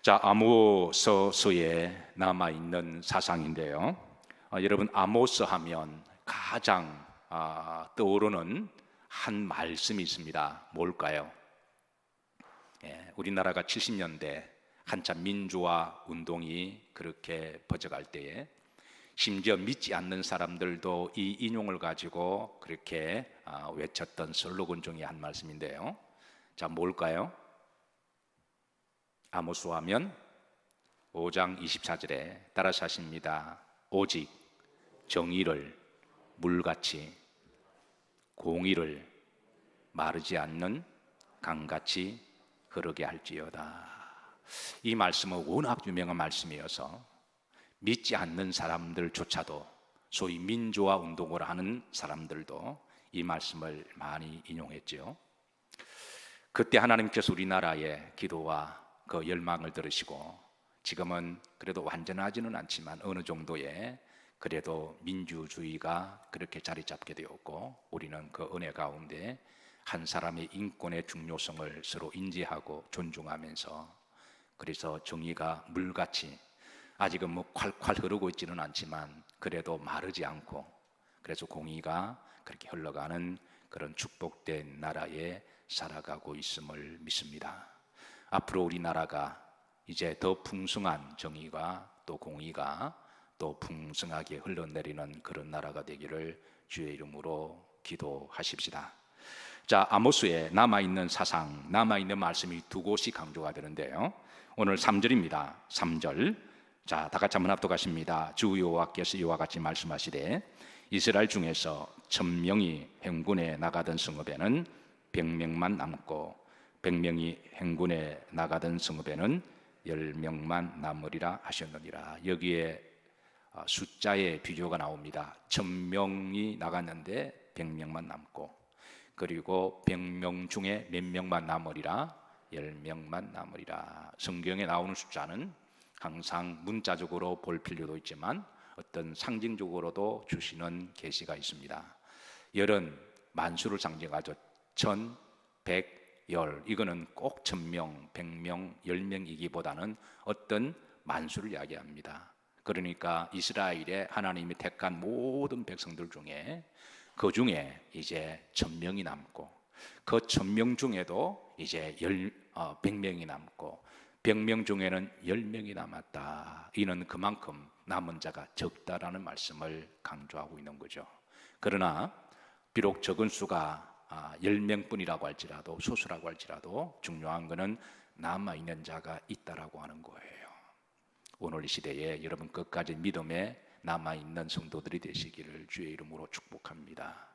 자, 아모스서에 남아있는 사상인데요. 여러분, 아모스 하면 가장 떠오르는 한 말씀이 있습니다. 뭘까요? 우리나라가 70년대 한참 민주화 운동이 그렇게 퍼져갈 때에 심지어 믿지 않는 사람들도 이 인용을 가지고 그렇게 외쳤던 슬로건 중에 한 말씀인데요. 자, 뭘까요? 아모스 하면 5장 24절에 따라서 하십니다. 오직 정의를 물같이 공의를 마르지 않는 강같이 흐르게 할지어다. 이 말씀은 워낙 유명한 말씀이어서 믿지 않는 사람들조차도, 소위 민주화 운동을 하는 사람들도 이 말씀을 많이 인용했죠. 그때 하나님께서 우리나라의 기도와 그 열망을 들으시고, 지금은 그래도 완전하지는 않지만 어느 정도의 그래도 민주주의가 그렇게 자리 잡게 되었고, 우리는 그 은혜 가운데 한 사람의 인권의 중요성을 서로 인지하고 존중하면서, 그래서 정의가 물같이 아직은 뭐 콸콸 흐르고 있지는 않지만 그래도 마르지 않고, 그래서 공의가 그렇게 흘러가는 그런 축복된 나라에 살아가고 있음을 믿습니다. 앞으로 우리나라가 이제 더 풍성한 정의가 또 공의가 또 풍성하게 흘러내리는 그런 나라가 되기를 주의 이름으로 기도하십시다. 자, 아모스에 남아있는 사상, 남아있는 말씀이 두 곳이 강조가 되는데요. 오늘 3절입니다. 3절. 자, 다 같이 한번 합독하십니다. 주 여호와께서 이와 같이 말씀하시되 이스라엘 중에서 1000명이 행군에 나가던 성읍에는 100명만 남고 100명이 행군에 나가던 성읍에는 10명만 남으리라 하셨느니라. 여기에 숫자의 비교가 나옵니다. 1000명이 나갔는데 100명만 남고, 그리고 100명 중에 몇 명만 남으리라? 10명만 남으리라. 성경에 나오는 숫자는 항상 문자적으로 볼 필요도 있지만 어떤 상징적으로도 주시는 계시가 있습니다. 열은 만수를 상징하죠. 1000, 100, 열. 이거는 꼭 1000명, 100명, 10명이기보다는 어떤 만수를 이야기합니다. 그러니까 이스라엘의 하나님이 택한 모든 백성들 중에 그 중에 이제 1000명이 남고, 그 1000명 중에도 이제 100명이 남고, 100명 중에는 10명이 남았다. 이는 그만큼 남은 자가 적다라는 말씀을 강조하고 있는 거죠. 그러나 비록 적은 수가 10명뿐이라고 할지라도, 소수라고 할지라도 중요한 것은 남아있는 자가 있다라고 하는 거예요. 오늘 이 시대에 여러분 끝까지 믿음에 남아있는 성도들이 되시기를 주의 이름으로 축복합니다.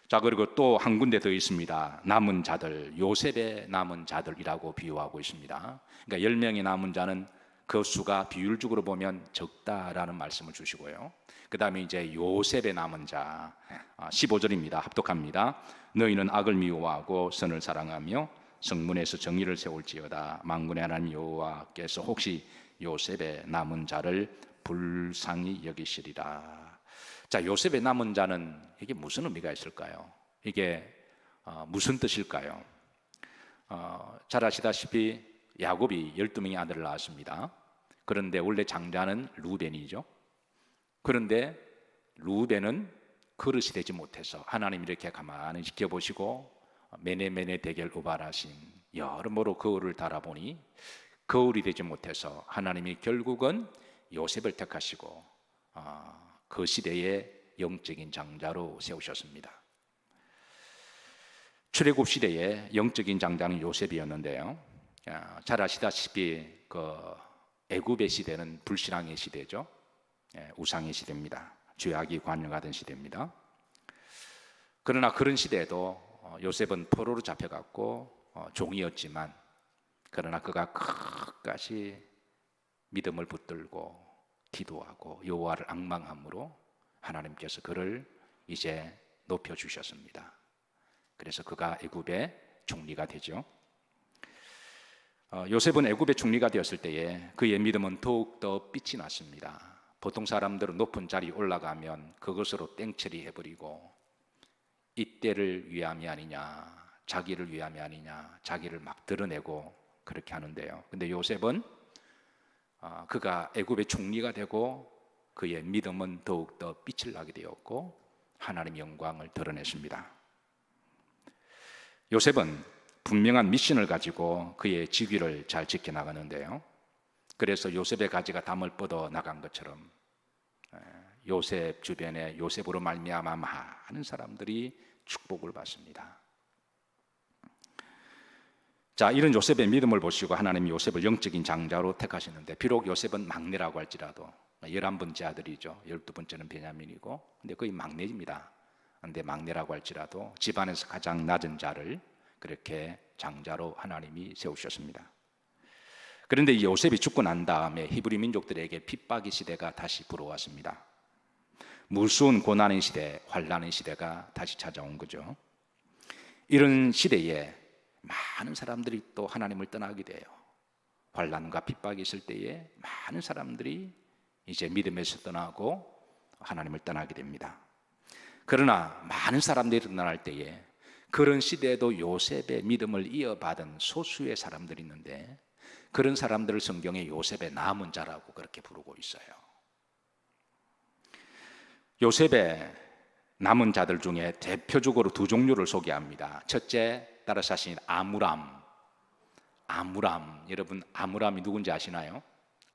자, 그리고 또 한 군데 더 있습니다. 남은 자들, 요셉의 남은 자들이라고 비유하고 있습니다. 그러니까 10명의 남은 자는 그 수가 비율적으로 보면 적다라는 말씀을 주시고요. 그 다음에 이제 요셉의 남은 자 15절입니다. 합독합니다. 너희는 악을 미워하고 선을 사랑하며 성문에서 정의를 세울지어다. 만군의 하나님 여호와께서 혹시 요셉의 남은 자를 불쌍히 여기시리라. 자, 요셉의 남은 자는 이게 무슨 의미가 있을까요? 이게 무슨 뜻일까요? 잘 아시다시피 야곱이 12명의 아들을 낳았습니다. 그런데 원래 장자는 루벤이죠. 그런데 루벤은 그릇이 되지 못해서 하나님이 이렇게 가만히 지켜보시고 메네메네 대결 우발하신 여러모로 거울을 달아보니 거울이 되지 못해서 하나님이 결국은 요셉을 택하시고 그 시대의 영적인 장자로 세우셨습니다. 출애굽 시대의 영적인 장자는 요셉이었는데요. 잘 아시다시피 그 애굽의 시대는 불신앙의 시대죠. 우상의 시대입니다. 죄악이 관영하던 시대입니다. 그러나 그런 시대에도 요셉은 포로로 잡혀갔고 종이었지만, 그러나 그가 끝까지 믿음을 붙들고 기도하고 여호와를 앙망함으로 하나님께서 그를 이제 높여주셨습니다. 그래서 그가 애굽의 총리가 되죠. 요셉은 애굽의 총리가 되었을 때에 그의 믿음은 더욱더 빛이 났습니다. 보통 사람들은 높은 자리에 올라가면 그것으로 땡처리 해버리고 이때를 위함이 아니냐, 자기를 위함이 아니냐, 자기를 막 드러내고 그렇게 하는데요. 근데 요셉은 그가 애굽의 총리가 되고 그의 믿음은 더욱더 빛을 나게 되었고 하나님의 영광을 드러냈습니다. 요셉은 분명한 미션을 가지고 그의 직위를 잘 지켜나가는데요, 그래서 요셉의 가지가 담을 뻗어 나간 것처럼 요셉 주변에 요셉으로 말미암아 많은 사람들이 축복을 받습니다. 자, 이런 요셉의 믿음을 보시고 하나님이 요셉을 영적인 장자로 택하시는데, 비록 요셉은 막내라고 할지라도 11번째 아들이죠. 12번째는 베냐민이고, 근데 거의 막내입니다. 근데 막내라고 할지라도 집안에서 가장 낮은 자를 그렇게 장자로 하나님이 세우셨습니다. 그런데 이 요셉이 죽고 난 다음에 히브리 민족들에게 핍박의 시대가 다시 불어왔습니다. 무수한 고난의 시대, 환난의 시대가 다시 찾아온 거죠. 이런 시대에 많은 사람들이 또 하나님을 떠나게 돼요. 환난과 핍박이 있을 때에 많은 사람들이 이제 믿음에서 떠나고 하나님을 떠나게 됩니다. 그러나 많은 사람들이 떠날 때에 그런 시대에도 요셉의 믿음을 이어받은 소수의 사람들이 있는데, 그런 사람들을 성경에 요셉의 남은 자라고 그렇게 부르고 있어요. 요셉의 남은 자들 중에 대표적으로 두 종류를 소개합니다. 첫째, 따라서 하신 아므람. 여러분 아므람이 누군지 아시나요?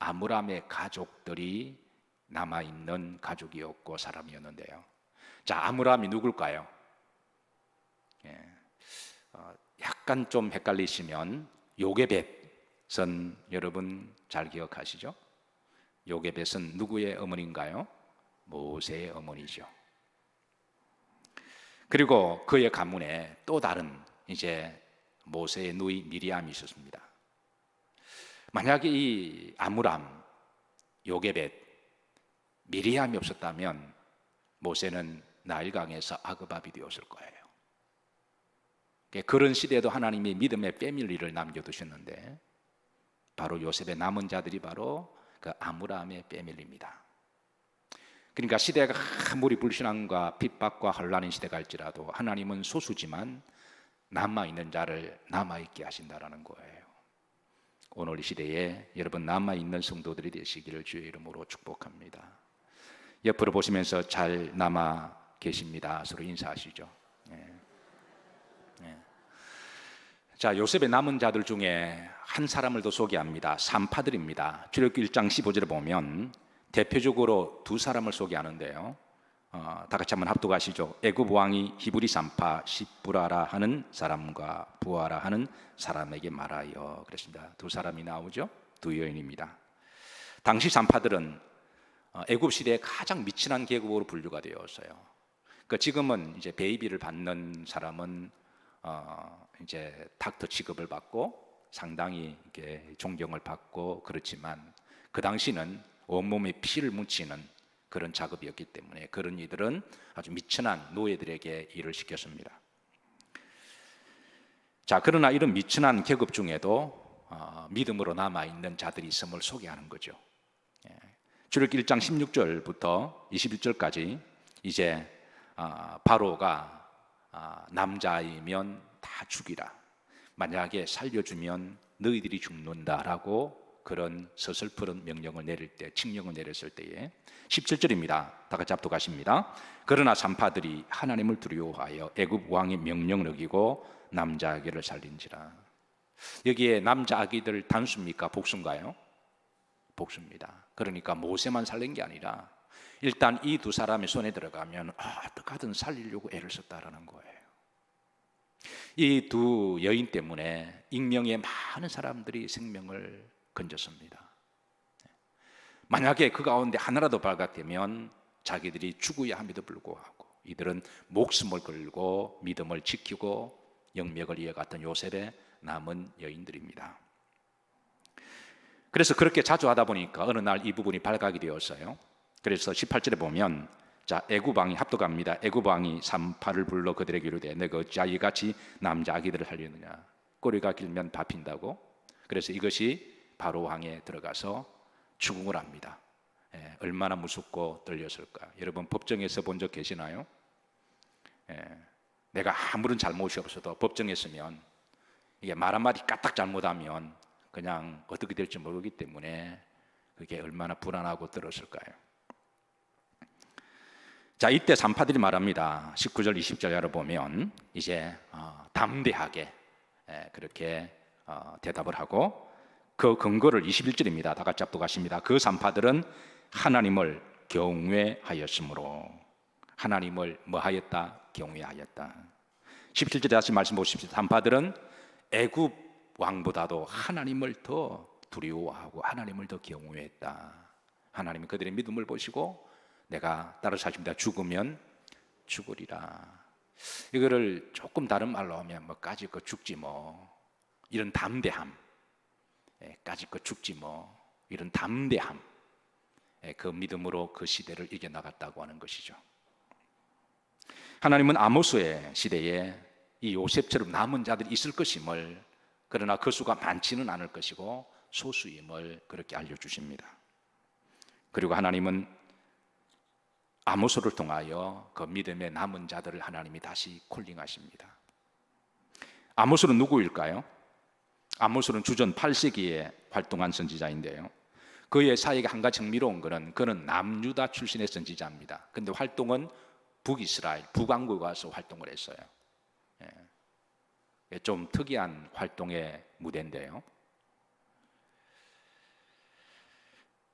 아므람의 가족들이 남아있는 가족이었고 사람이었는데요. 자, 아므람이 누굴까요? 약간 좀 헷갈리시면 요게벳은 여러분 잘 기억하시죠? 요게벳은 누구의 어머니인가요? 모세의 어머니죠. 그리고 그의 가문에 또 다른 이제 모세의 누이 미리암이 있었습니다. 만약에 이 아므람, 요게벳, 미리암이 없었다면 모세는 나일강에서 아그밥이 되었을 거예요. 그런 시대에도 하나님이 믿음의 패밀리를 남겨두셨는데, 바로 요셉의 남은 자들이 바로 그 아므람의 패밀리입니다. 그러니까 시대가 아무리 불신앙과 핍박과 혼란인 시대가 할지라도 하나님은 소수지만 남아있는 자를 남아있게 하신다라는 거예요. 오늘 이 시대에 여러분 남아있는 성도들이 되시기를 주의 이름으로 축복합니다. 옆으로 보시면서 잘 남아 계십니다. 서로 인사하시죠. 자, 요셉의 남은 자들 중에 한 사람을 더 소개합니다. 산파들입니다. 출애굽기 1장 15절에 보면 대표적으로 두 사람을 소개하는데요, 다 같이 한번 합독하시죠. 애굽 왕이 히브리 산파 시브라라 하는 사람과 부하라 하는 사람에게 말하여, 그랬습니다. 두 사람이 나오죠. 두 여인입니다. 당시 산파들은 애굽 시대에 가장 미친한 계급으로 분류가 되었어요. 그러니까 지금은 이제 베이비를 받는 사람은 이제 닥터 취급을 받고 상당히 이렇게 존경을 받고 그렇지만, 그 당시는 온몸에 피를 묻히는 그런 작업이었기 때문에 그런 이들은 아주 미천한 노예들에게 일을 시켰습니다. 자, 그러나 이런 미천한 계급 중에도 믿음으로 남아있는 자들이 있음을 소개하는 거죠. 출애굽기 1장 16절부터 21절까지 이제 바로가 남자이면 다 죽이라, 만약에 살려주면 너희들이 죽는다라고 그런 서슬프른 명령을 내릴 때, 칙령을 내렸을 때에 17절입니다. 다 같이 합독하십니다. 그러나 산파들이 하나님을 두려워하여 애굽 왕의 명령을 어기고 남자 아기를 살린지라. 여기에 남자 아기들 단수입니까? 복수인가요? 복수입니다. 그러니까 모세만 살린 게 아니라 일단 이 두 사람의 손에 들어가면 어떻게든 살리려고 애를 썼다라는 거예요. 이 두 여인 때문에 익명의 많은 사람들이 생명을 건졌습니다. 만약에 그 가운데 하나라도 발각되면 자기들이 죽어야 함에도 불구하고 이들은 목숨을 걸고 믿음을 지키고 영맥을 이어갔던 요셉의 남은 여인들입니다. 그래서 그렇게 자주 하다 보니까 어느 날 이 부분이 발각이 되었어요. 그래서 18절에 보면, 자, 애굽 왕이 합독합니다. 애굽 왕이 산파를 불러 그들에게 이르되 내가 어찌 이같이 남자 아기들을 하려느냐, 꼬리가 길면 밟힌다고. 그래서 이것이 바로 왕에 들어가서 추궁을 합니다. 얼마나 무섭고 떨렸을까. 여러분 법정에서 본 적 계시나요? 내가 아무런 잘못이 없어도 법정에 서면 이게 말 한마디 까딱 잘못하면 그냥 어떻게 될지 모르기 때문에 그게 얼마나 불안하고 떨었을까요? 자, 이때 산파들이 말합니다. 19절 20절에 보면 이제 담대하게 그렇게 대답을 하고, 그 근거를 21절입니다. 다 같이 합독하십니다. 그 산파들은 하나님을 경외하였으므로. 하나님을 뭐하였다? 경외하였다. 17절에 다시 말씀 보십시오. 산파들은 애굽 왕보다도 하나님을 더 두려워하고 하나님을 더 경외했다. 하나님이 그들의 믿음을 보시고 내가 따라 사십니다. 죽으면 죽으리라. 이거를 조금 다른 말로 하면 뭐 까짓 거 죽지 뭐, 이런 담대함, 까짓 거 죽지 뭐, 이런 담대함, 그 믿음으로 그 시대를 이겨나갔다고 하는 것이죠. 하나님은 아모스의 시대에 이 요셉처럼 남은 자들이 있을 것임을, 그러나 그 수가 많지는 않을 것이고 소수임을 그렇게 알려주십니다. 그리고 하나님은 아모스를 통하여 그 믿음의 남은 자들을 하나님이 다시 콜링하십니다. 아모스는 누구일까요? 아모스는 주전 8세기에 활동한 선지자인데요, 그의 사역이 한 가지 흥미로운 것은 그는 남유다 출신의 선지자입니다. 그런데 활동은 북이스라엘, 북왕국에 가서 활동을 했어요. 좀 특이한 활동의 무대인데요.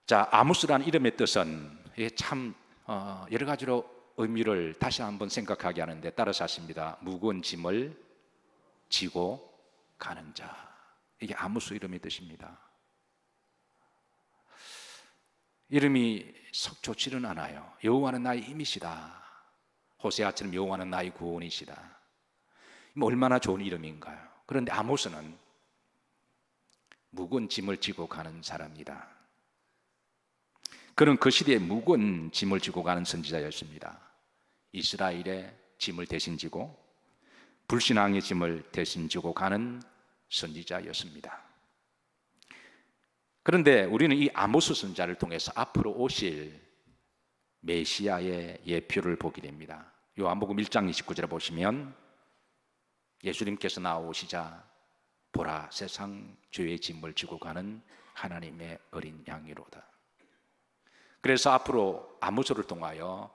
자, 아모스라는 이름의 뜻은 참 여러 가지로 의미를 다시 한번 생각하게 하는데, 따라서 하십니다. 무거운 짐을 지고 가는 자. 이게 아모스 이름의 뜻입니다. 이름이 썩 좋지는 않아요. 여호와는 나의 힘이시다. 호세아처럼 여호와는 나의 구원이시다. 얼마나 좋은 이름인가요? 그런데 아모스는 무거운 짐을 지고 가는 사람이다. 그는 그 시대에 무거운 짐을 지고 가는 선지자였습니다. 이스라엘의 짐을 대신 지고 불신앙의 짐을 대신 지고 가는 선지자였습니다. 그런데 우리는 이 아모스 선지자를 통해서 앞으로 오실 메시아의 예표를 보게 됩니다. 요한복음 1장 29절에 보시면 예수님께서 나오시자 보라, 세상 죄의 짐을 지고 가는 하나님의 어린 양이로다. 그래서 앞으로 아모스를 통하여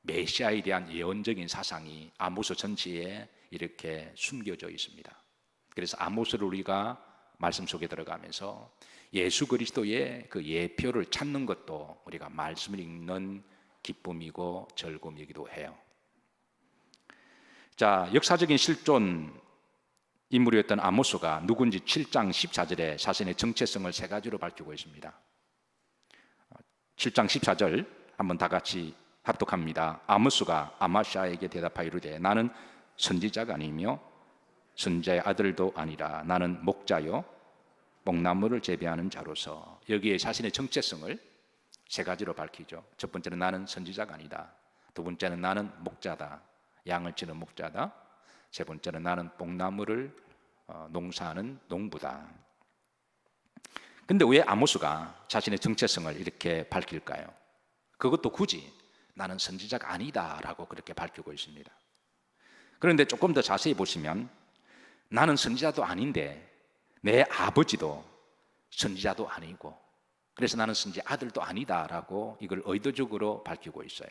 메시아에 대한 예언적인 사상이 아모스 전체에 이렇게 숨겨져 있습니다. 그래서 아모스를 우리가 말씀 속에 들어가면서 예수 그리스도의 그 예표를 찾는 것도 우리가 말씀을 읽는 기쁨이고 즐거움이기도 해요. 자, 역사적인 실존 인물이었던 아모스가 누군지 7장 14절에 자신의 정체성을 세 가지로 밝히고 있습니다. 7장 14절 한번 다 같이 합독합니다. 아모스가 아마샤에게 대답하여 이르되 나는 선지자가 아니며 선지자의 아들도 아니라 나는 목자요 뽕나무를 재배하는 자로서. 여기에 자신의 정체성을 세 가지로 밝히죠. 첫 번째는 나는 선지자가 아니다. 두 번째는 나는 목자다, 양을 치는 목자다. 세 번째는 나는 뽕나무를 농사하는 농부다. 근데 왜 아모스가 자신의 정체성을 이렇게 밝힐까요? 그것도 굳이 나는 선지자가 아니다 라고 그렇게 밝히고 있습니다. 그런데 조금 더 자세히 보시면 나는 선지자도 아닌데 내 아버지도 선지자도 아니고 그래서 나는 선지자 아들도 아니다 라고 이걸 의도적으로 밝히고 있어요.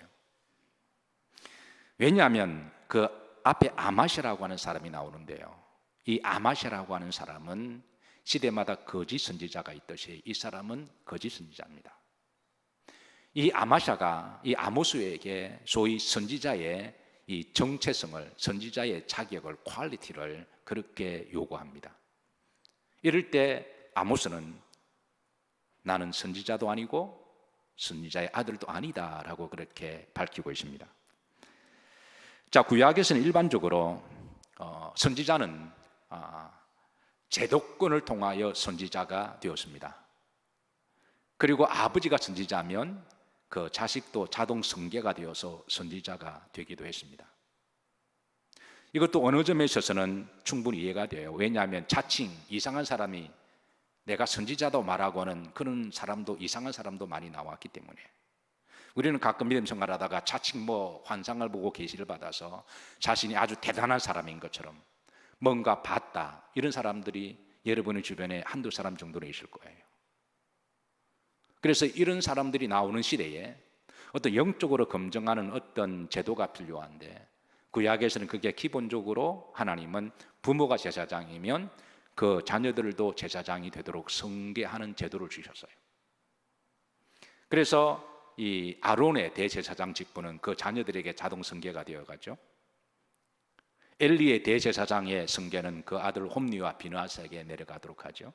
왜냐하면 그 앞에 아마시라고 하는 사람이 나오는데요, 이 아마시라고 하는 사람은 시대마다 거짓 선지자가 있듯이 이 사람은 거짓 선지자입니다. 이 아마샤가 이 아모스에게 소위 선지자의 이 정체성을, 선지자의 자격을, 퀄리티를 그렇게 요구합니다. 이럴 때 아모스는 나는 선지자도 아니고 선지자의 아들도 아니다 라고 그렇게 밝히고 있습니다. 자, 구약에서는 일반적으로 선지자는 제도권을 통하여 선지자가 되었습니다. 그리고 아버지가 선지자면 그 자식도 자동 승계가 되어서 선지자가 되기도 했습니다. 이것도 어느 점에 있어서는 충분히 이해가 돼요. 왜냐하면 자칭 이상한 사람이 내가 선지자도 말하고 하는 그런 사람도, 이상한 사람도 많이 나왔기 때문에 우리는 가끔 믿음 생활하다가 자칭 환상을 보고 계시를 받아서 자신이 아주 대단한 사람인 것처럼 뭔가 봤다, 이런 사람들이 여러분의 주변에 한두 사람 정도는 있을 거예요. 그래서 이런 사람들이 나오는 시대에 어떤 영적으로 검증하는 어떤 제도가 필요한데, 구약에서는 그게 기본적으로 하나님은 부모가 제사장이면 그 자녀들도 제사장이 되도록 성계하는 제도를 주셨어요. 그래서 이 아론의 대제사장 직분은 그 자녀들에게 자동 성계가 되어가죠. 엘리의 대제사장의 성계는 그 아들 홈리와 비느하스에게 내려가도록 하죠.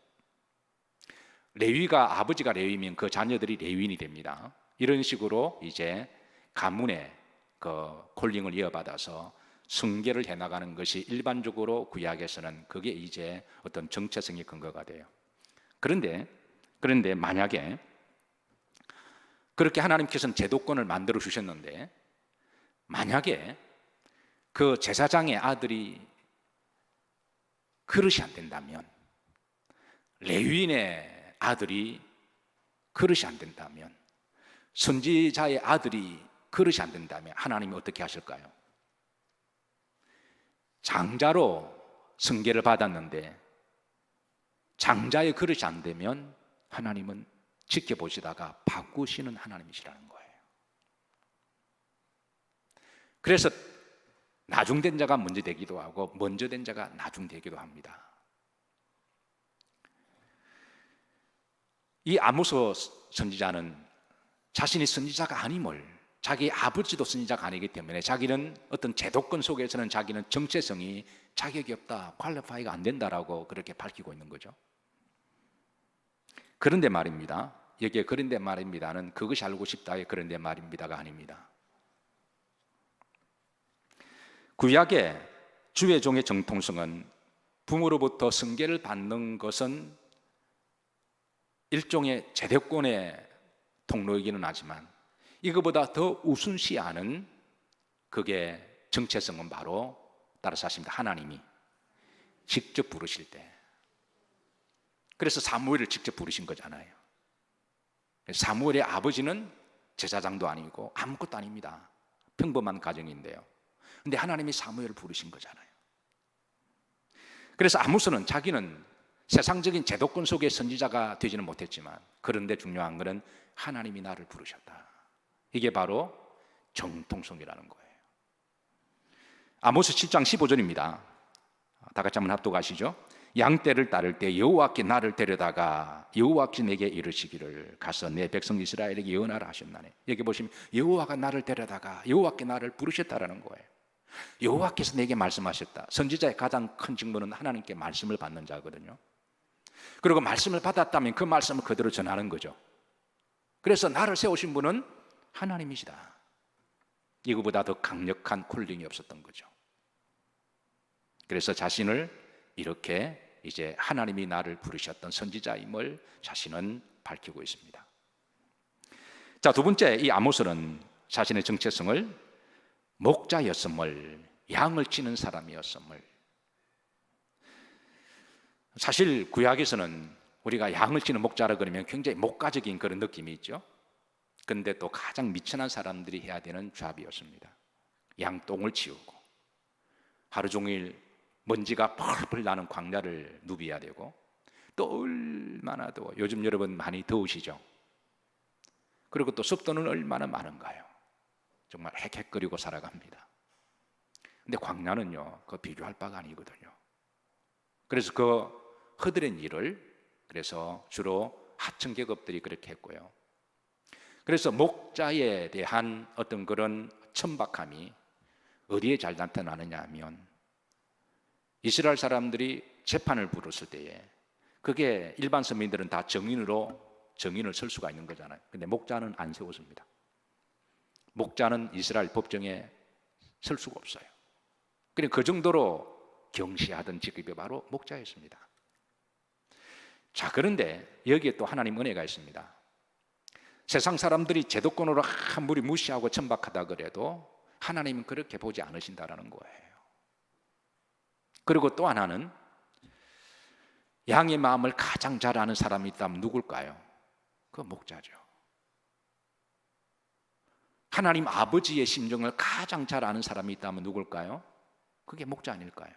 레위가 아버지가 레위면 그 자녀들이 레위인이 됩니다. 이런 식으로 이제 가문의 그 콜링을 이어받아서 성계를 해나가는 것이 일반적으로 구약에서는 그게 이제 어떤 정체성의 근거가 돼요. 그런데 만약에 그렇게 하나님께서는 제도권을 만들어 주셨는데, 만약에 그 제사장의 아들이 그릇이 안 된다면, 레위인의 아들이 그릇이 안 된다면, 선지자의 아들이 그릇이 안 된다면 하나님이 어떻게 하실까요? 장자로 성계를 받았는데 장자의 그릇이 안 되면 하나님은 지켜보시다가 바꾸시는 하나님이시라는 거예요. 그래서 나중된 자가 먼저 되기도 하고 먼저 된 자가 나중되기도 합니다. 이 아모스 선지자는 자신이 선지자가 아님을, 자기 아버지도 선지자가 아니기 때문에 자기는 어떤 제도권 속에서는 자기는 정체성이 자격이 없다, 퀄리파이가 안 된다라고 그렇게 밝히고 있는 거죠. 그런데 말입니다. 여기에 그런데 말입니다는 그것이 알고 싶다의 그런데 말입니다가 아닙니다. 구약의 주의 종의 정통성은 부모로부터 성계를 받는 것은 일종의 제도권의 통로이기는 하지만 이거보다 더 우순시하는 그게 정체성은 바로 따라서 하십니다. 하나님이 직접 부르실 때. 그래서 사무엘을 직접 부르신 거잖아요. 사무엘의 아버지는 제사장도 아니고 아무것도 아닙니다. 평범한 가정인데요. 근데 하나님이 사무엘을 부르신 거잖아요. 그래서 아모스는 자기는 세상적인 제도권 속의 선지자가 되지는 못했지만, 그런데 중요한 것은 하나님이 나를 부르셨다. 이게 바로 정통성이라는 거예요. 아모스 7장 15절입니다. 다 같이 한번 합독하시죠. 양떼를 따를 때 여호와께 나를 데려다가 여호와께 내게 이르시기를 가서 내 백성 이스라엘에게 예언하라 하셨나니. 여기 보시면 여호와가 나를 데려다가 여호와께 나를 부르셨다라는 거예요. 여호와께서 내게 말씀하셨다. 선지자의 가장 큰 직무는 하나님께 말씀을 받는 자거든요. 그리고 말씀을 받았다면 그 말씀을 그대로 전하는 거죠. 그래서 나를 세우신 분은 하나님이시다. 이거보다 더 강력한 콜링이 없었던 거죠. 그래서 자신을 이렇게 이제 하나님이 나를 부르셨던 선지자임을 자신은 밝히고 있습니다. 자, 두 번째, 이 아모스는 자신의 정체성을 목자였음을, 양을 치는 사람이었음을. 사실 구약에서는 우리가 양을 치는 목자라 그러면 굉장히 목가적인 그런 느낌이 있죠. 그런데 또 가장 미천한 사람들이 해야 되는 잡이었습니다. 양똥을 치우고 하루 종일 먼지가 펄펄 나는 광야를 누비야 되고, 또 얼마나 더워. 요즘 여러분 많이 더우시죠? 그리고 또 습도는 얼마나 많은가요? 정말 헥헥거리고 살아갑니다. 근데 광야는요, 그 비교할 바가 아니거든요. 그래서 그 허드렛 일을 그래서 주로 하층 계급들이 그렇게 했고요. 그래서 목자에 대한 어떤 그런 천박함이 어디에 잘 나타나느냐 하면, 이스라엘 사람들이 재판을 부르실 때에 그게 일반 서민들은 다 정인을 설 수가 있는 거잖아요. 근데 목자는 안 세웠습니다. 목자는 이스라엘 법정에 설 수가 없어요. 그러니까 그 정도로 경시하던 직급이 바로 목자였습니다. 자, 그런데 여기에 또 하나님 은혜가 있습니다. 세상 사람들이 제도권으로 아무리 무시하고 천박하다 그래도 하나님은 그렇게 보지 않으신다라는 거예요. 그리고 또 하나는, 양의 마음을 가장 잘 아는 사람이 있다면 누굴까요? 그 목자죠. 하나님 아버지의 심정을 가장 잘 아는 사람이 있다면 누굴까요? 그게 목자 아닐까요?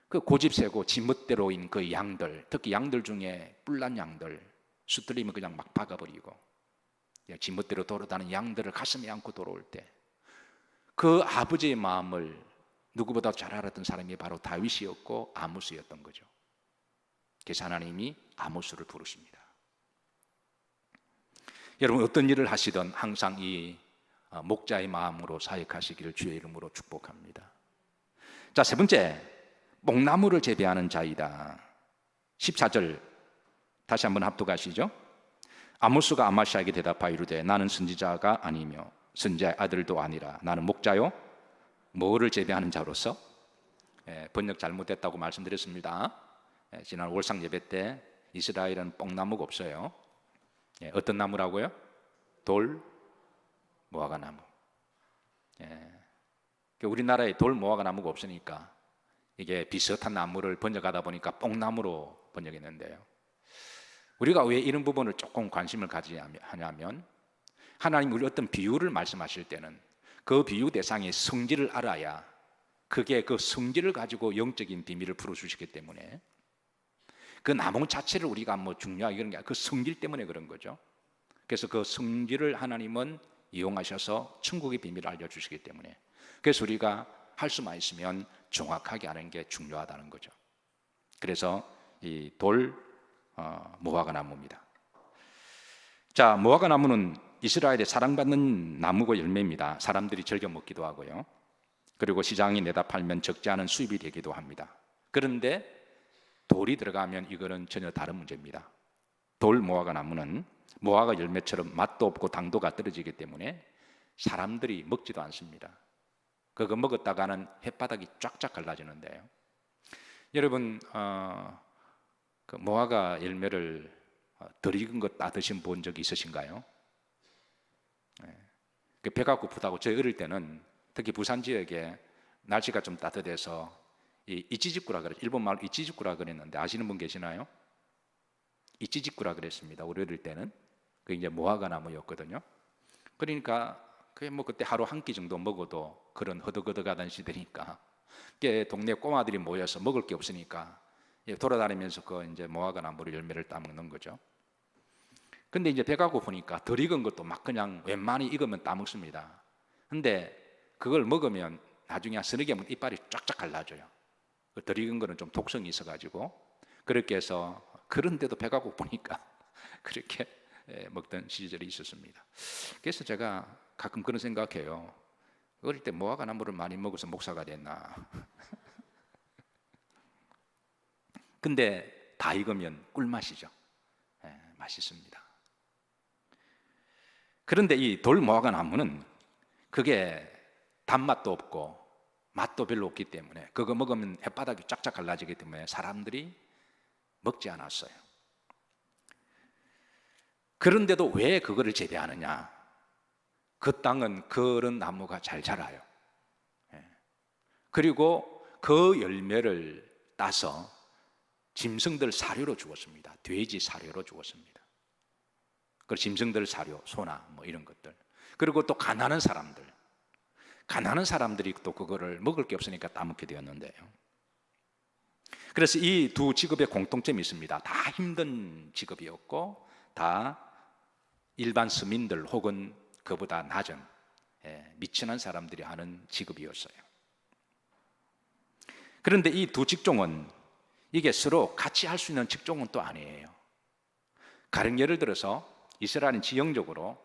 그 고집세고 지멋대로인 그 양들, 특히 양들 중에 뿔난 양들, 수틀리면 그냥 막 박아버리고 지멋대로 돌아다니는 양들을 가슴에 안고 돌아올 때 그 아버지의 마음을 누구보다 잘 알았던 사람이 바로 다윗이었고 아모스였던 거죠. 그래서 하나님이 아모스를 부르십니다. 여러분 어떤 일을 하시든 항상 이 목자의 마음으로 사역하시기를 주의 이름으로 축복합니다. 자, 세 번째, 뽕나무를 재배하는 자이다. 14절 다시 한번 합독하시죠. 아모스가 아마시아에게 대답하여 이르되 나는 선지자가 아니며 선지자의 아들도 아니라 나는 목자요 뭐를 재배하는 자로서 번역 잘못됐다고 말씀드렸습니다. 지난 월상 예배 때 이스라엘은 뽕나무가 없어요. 어떤 나무라고요? 돌 무화과 나무. 우리나라에 돌 무화과 나무가 없으니까 이게 비슷한 나무를 번역하다 보니까 뽕나무로 번역했는데요. 우리가 왜 이런 부분을 조금 관심을 가지냐면 하나님 우리 어떤 비유를 말씀하실 때는 그 비유 대상의 성질을 알아야 그게 그 성질을 가지고 영적인 비밀을 풀어주시기 때문에 그 나무 자체를 우리가 뭐 중요하게 그런 게 아니라 그 성질 때문에 그런 거죠. 그래서 그 성질을 하나님은 이용하셔서 천국의 비밀을 알려주시기 때문에 그래서 우리가 할 수만 있으면 정확하게 하는 게 중요하다는 거죠. 그래서 이 돌 무화과 나무입니다. 자, 무화과 나무는 이스라엘의 사랑받는 나무고 열매입니다. 사람들이 즐겨 먹기도 하고요. 그리고 시장에 내다 팔면 적지 않은 수입이 되기도 합니다. 그런데 돌이 들어가면 이거는 전혀 다른 문제입니다. 돌 무화과 나무는 무화과 열매처럼 맛도 없고 당도가 떨어지기 때문에 사람들이 먹지도 않습니다. 그거 먹었다가는 햇바닥이 쫙쫙 갈라지는데요. 여러분 그 무화과 열매를 덜 익은 거 따 드신 본 적이 있으신가요? 배가 고프다고 저희 어릴 때는 특히 부산 지역에 날씨가 좀 따뜻해서 이 이찌직구라 그래, 일본 말로 이찌직구라 그랬는데 아시는 분 계시나요? 이찌직구라 그랬습니다. 우리 어릴 때는 그 이제 무화과 나무였거든요. 그러니까 그게 뭐 그때 하루 한 끼 정도 먹어도 그런 허덕허덕하던 시대니까 동네 꼬마들이 모여서 먹을 게 없으니까 돌아다니면서 그 이제 무화과 나무를 열매를 따먹는 거죠. 근데 이제 배가 고프니까 덜 익은 것도 막 그냥 웬만히 익으면 따먹습니다. 근데 그걸 먹으면 나중에 한 서너 개 먹으면 이빨이 쫙쫙 갈라져요. 덜 익은 거는 좀 독성이 있어가지고 그렇게 해서 그런데도 배가 고프니까 그렇게 먹던 시절이 있었습니다. 그래서 제가 가끔 그런 생각해요. 어릴 때 무화과 나무를 많이 먹어서 목사가 됐나. 근데 다 익으면 꿀맛이죠. 맛있습니다. 그런데 이 돌 무화과 나무는 그게 단맛도 없고 맛도 별로 없기 때문에 그거 먹으면 햇바닥이 쫙쫙 갈라지기 때문에 사람들이 먹지 않았어요. 그런데도 왜 그거를 재배하느냐? 그 땅은 그런 나무가 잘 자라요. 그리고 그 열매를 따서 짐승들 사료로 주었습니다. 돼지 사료로 주었습니다. 그리고 짐승들 사료, 소나 뭐 이런 것들. 그리고 또 가난한 사람들이 또 그거를 먹을 게 없으니까 따먹게 되었는데요. 그래서 이 두 직업의 공통점이 있습니다. 다 힘든 직업이었고 다 일반 서민들 혹은 그보다 낮은 미천한 사람들이 하는 직업이었어요. 그런데 이 두 직종은 이게 서로 같이 할 수 있는 직종은 또 아니에요. 가령 예를 들어서 이스라엘은 지형적으로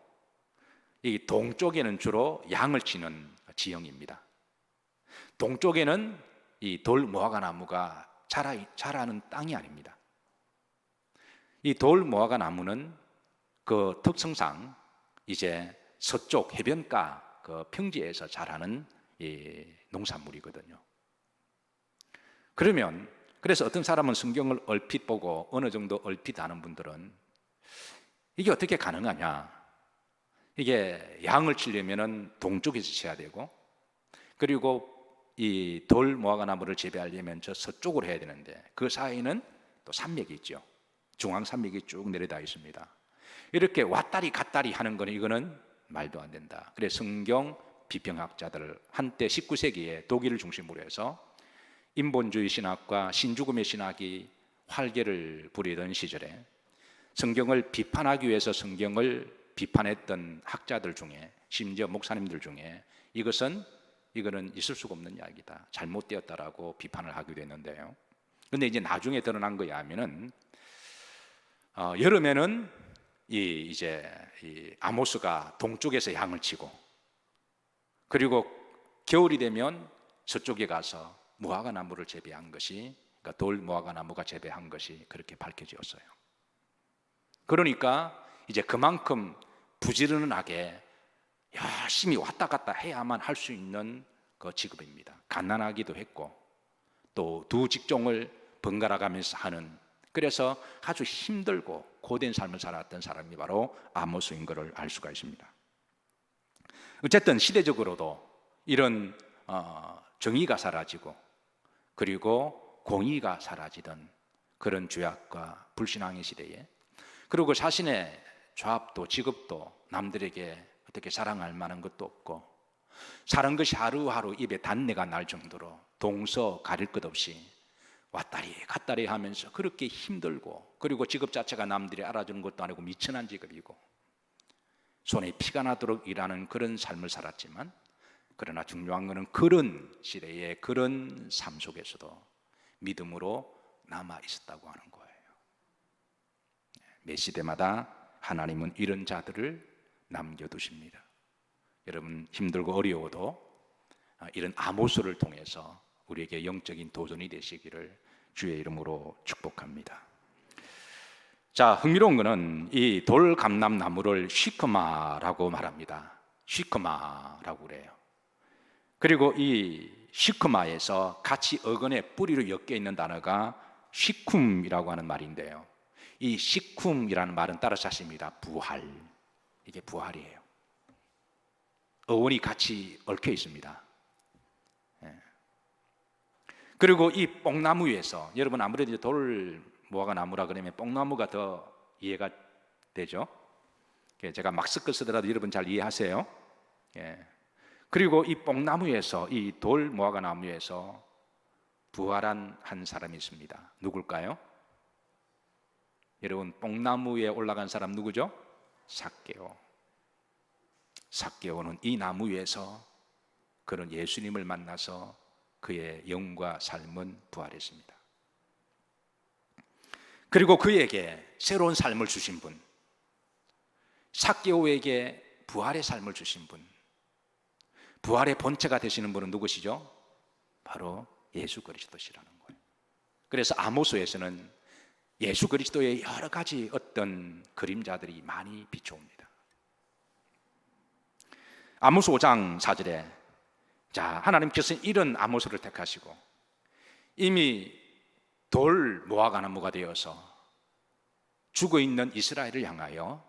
이 동쪽에는 주로 양을 치는 지형입니다. 동쪽에는 이 돌 무화과 나무가 자라는 땅이 아닙니다. 이 돌 무화과 나무는 그 특성상 이제 서쪽 해변가 그 평지에서 자라는 이 농산물이거든요. 그래서 어떤 사람은 성경을 얼핏 보고 어느 정도 얼핏 아는 분들은 이게 어떻게 가능하냐? 이게 양을 치려면은 동쪽에서 쳐야 되고, 그리고 이 돌 무화과 나무를 재배하려면 저 서쪽으로 해야 되는데 그 사이에는 또 산맥이 있죠. 중앙 산맥이 쭉 내려다 있습니다. 이렇게 왔다리 갔다리 하는 거는 이거는 말도 안 된다. 그래서 성경 비평학자들 한때 19세기에 독일을 중심으로 해서 인본주의 신학과 신죽음의 신학이 활개를 부리던 시절에 성경을 비판하기 위해서 성경을 비판했던 학자들 중에, 심지어 목사님들 중에 이거는 있을 수가 없는 이야기다, 잘못되었다라고 비판을 하기도 했는데요. 근데 이제 나중에 드러난 거에 하면은 여름에는 이 아모스가 동쪽에서 양을 치고, 그리고 겨울이 되면 서쪽에 가서 무화과 나무를 재배한 것이, 그러니까 돌 무화과 나무가 재배한 것이 그렇게 밝혀졌어요. 그러니까 이제 그만큼 부지런하게 열심히 왔다 갔다 해야만 할 수 있는 그 직업입니다. 가난하기도 했고 또 두 직종을 번갈아 가면서 하는, 그래서 아주 힘들고 고된 삶을 살았던 사람이 바로 아모스인 것을 알 수가 있습니다. 어쨌든 시대적으로도 이런 정의가 사라지고 그리고 공의가 사라지던 그런 죄악과 불신앙의 시대에, 그리고 자신의 조합도 직업도 남들에게 어떻게 자랑할 만한 것도 없고, 사는 것이 하루하루 입에 단내가 날 정도로 동서 가릴 것 없이 왔다리 갔다리 하면서 그렇게 힘들고, 그리고 직업 자체가 남들이 알아주는 것도 아니고 미천한 직업이고 손에 피가 나도록 일하는 그런 삶을 살았지만, 그러나 중요한 것은 그런 시대의 그런 삶 속에서도 믿음으로 남아 있었다고 하는 거예요. 매 시대마다 하나님은 이런 자들을 남겨두십니다. 여러분 힘들고 어려워도 이런 아모스를 통해서 우리에게 영적인 도전이 되시기를 주의 이름으로 축복합니다. 자, 흥미로운 것은 이 돌감람나무를 시크마라고 말합니다. 시크마라고 그래요. 그리고 이 시크마에서 같이 어근에 뿌리로 엮여 있는 단어가 시쿰이라고 하는 말인데요, 이 시쿰이라는 말은 따라서 하십니다. 부활. 이게 부활이에요. 어원이 같이 얽혀 있습니다. 그리고 이 뽕나무에서, 여러분 아무래도 돌 무화과 나무라 그러면 뽕나무가 더 이해가 되죠. 제가 막 섞어 쓰더라도 여러분 잘 이해하세요. 그리고 이 뽕나무에서, 이 돌 무화과 나무에서 부활한 한 사람이 있습니다. 누굴까요? 여러분 뽕나무에 올라간 사람 누구죠? 삭개오. 삭개오는 이 나무 위에서 그런 예수님을 만나서 그의 영과 삶은 부활했습니다. 그리고 그에게 새로운 삶을 주신 분, 삭개오에게 부활의 삶을 주신 분, 부활의 본체가 되시는 분은 누구시죠? 바로 예수 그리스도시라는 거예요. 그래서 아모스에서는 예수 그리스도의 여러 가지 어떤 그림자들이 많이 비춰옵니다. 아모스 5장 4절에 자, 하나님께서는 이런 아모스를 택하시고 이미 돌 무화과 나무가 되어서 죽어있는 이스라엘을 향하여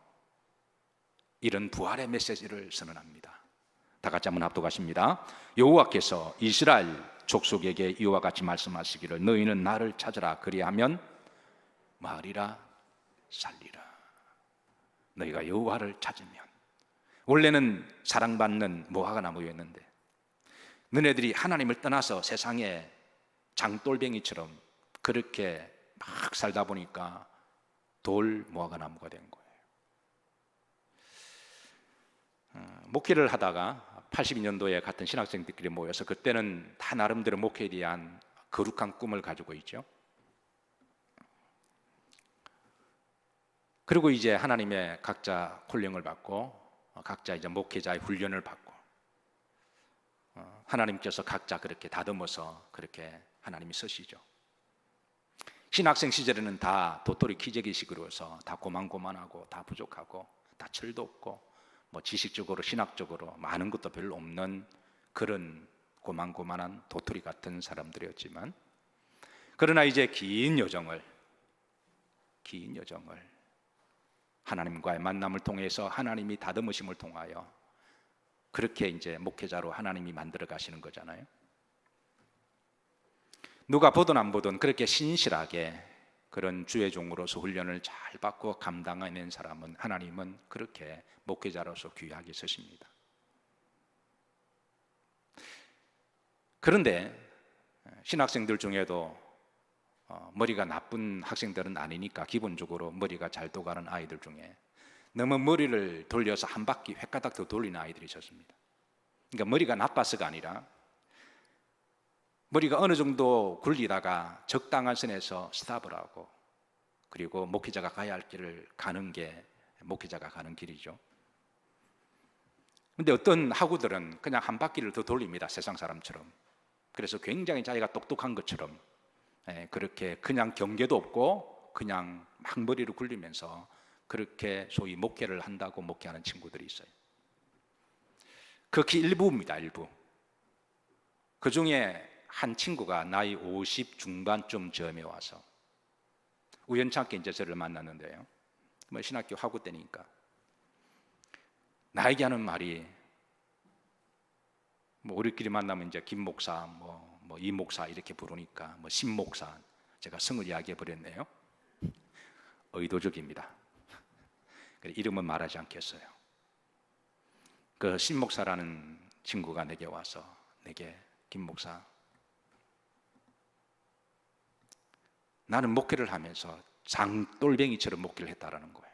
이런 부활의 메시지를 선언합니다. 다 같이 한번 합독하십니다. 여호와께서 이스라엘 족속에게 이와 같이 말씀하시기를 너희는 나를 찾으라 그리하면 마으리라 살리라. 너희가 여호와를 찾으면, 원래는 사랑받는 무화과 나무였는데 너네들이 하나님을 떠나서 세상에 장돌뱅이처럼 그렇게 막 살다 보니까 돌 무화과 나무가 된 거예요. 목회를 하다가 82년도에 같은 신학생들끼리 모여서, 그때는 다 나름대로 목회에 대한 거룩한 꿈을 가지고 있죠. 그리고 이제 하나님의 각자 콜링을 받고 각자 이제 목회자의 훈련을 받고 하나님께서 각자 그렇게 다듬어서 그렇게 하나님이 쓰시죠. 신학생 시절에는 다 도토리 키재기식으로서 다 고만고만하고 다 부족하고 다 철도 없고 뭐 지식적으로 신학적으로 많은 것도 별로 없는 그런 고만고만한 도토리 같은 사람들이었지만, 그러나 이제 긴 여정을 하나님과의 만남을 통해서 하나님이 다듬으심을 통하여 그렇게 이제 목회자로 하나님이 만들어 가시는 거잖아요. 누가 보든 안 보든 그렇게 신실하게 그런 주의 종으로서 훈련을 잘 받고 감당해낸 사람은 하나님은 그렇게 목회자로서 귀하게 쓰십니다. 그런데 신학생들 중에도 머리가 나쁜 학생들은 아니니까 기본적으로 머리가 잘 돌아가는 아이들 중에 너무 머리를 돌려서 한 바퀴 획가닥 더 돌리는 아이들이 있었습니다. 그러니까 머리가 나빠서가 아니라 머리가 어느 정도 굴리다가 적당한 선에서 스탑을 하고, 그리고 목회자가 가야 할 길을 가는 게 목회자가 가는 길이죠. 근데 어떤 학우들은 그냥 한 바퀴를 더 돌립니다, 세상 사람처럼. 그래서 굉장히 자기가 똑똑한 것처럼 그렇게 그냥 경계도 없고 그냥 막 머리를 굴리면서 그렇게 소위 목회를 한다고 목회하는 친구들이 있어요. 극히 일부입니다, 일부. 그 중에 한 친구가 나이 50 중반쯤 즈음에 와서 우연찮게 이제 저를 만났는데요. 신학교 학우 때니까 나에게 하는 말이, 우리끼리 만나면 이제 김 목사, 이 목사 이렇게 부르니까 신 목사, 제가 성을 이야기해 버렸네요. 의도적입니다. 이름은 말하지 않겠어요. 그 신 목사라는 친구가 내게 와서 내게, 김 목사, 나는 목회를 하면서 장돌뱅이처럼 목회를 했다라는 거예요.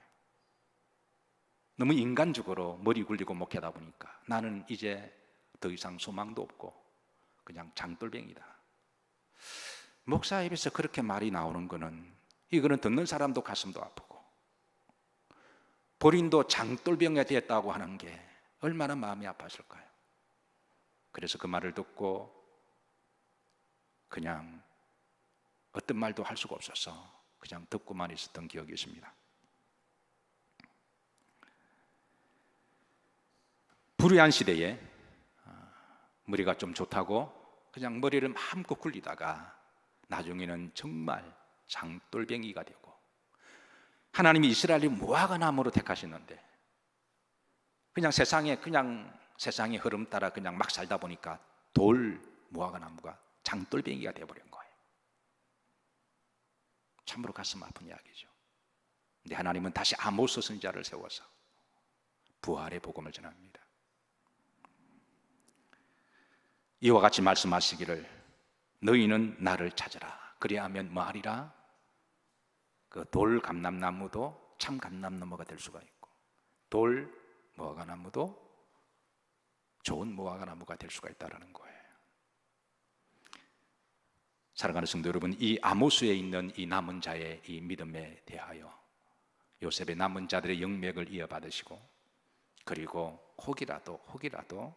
너무 인간적으로 머리 굴리고 목회하다 보니까 나는 이제 더 이상 소망도 없고 그냥 장돌뱅이다. 목사 입에서 그렇게 말이 나오는 거는, 이거는 듣는 사람도 가슴도 아프고 본인도 장돌뱅이가 되었다고 하는 게 얼마나 마음이 아팠을까요? 그래서 그 말을 듣고 그냥 어떤 말도 할 수가 없어서 그냥 듣고만 있었던 기억이 있습니다. 불의한 시대에 머리가 좀 좋다고 그냥 머리를 마음껏 굴리다가 나중에는 정말 장돌뱅이가 되고, 하나님이 이스라엘이 무화과나무로 택하셨는데 그냥 세상의 흐름 따라 그냥 막 살다 보니까 무화과나무가 장돌뱅이가 되어버린 거예요. 참으로 가슴 아픈 이야기죠. 근데 하나님은 다시 아모스 선지자를 세워서 부활의 복음을 전합니다. 이와 같이 말씀하시기를, 너희는 나를 찾으라. 그리하면 뭐하리라? 그 돌 감람나무도 참 감람나무가 될 수가 있고, 돌 무화과나무도 좋은 무화과나무가 될 수가 있다는 거예요. 사랑하는 성도 여러분, 이 아모스에 있는 이 남은 자의 이 믿음에 대하여 요셉의 남은 자들의 영맥을 이어받으시고, 그리고 혹이라도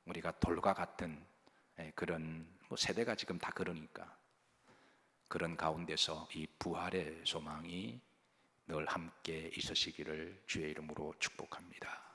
우리가 돌과 같은 그런 세대가 지금 다 그러니까 그런 가운데서 이 부활의 소망이 늘 함께 있으시기를 주의 이름으로 축복합니다.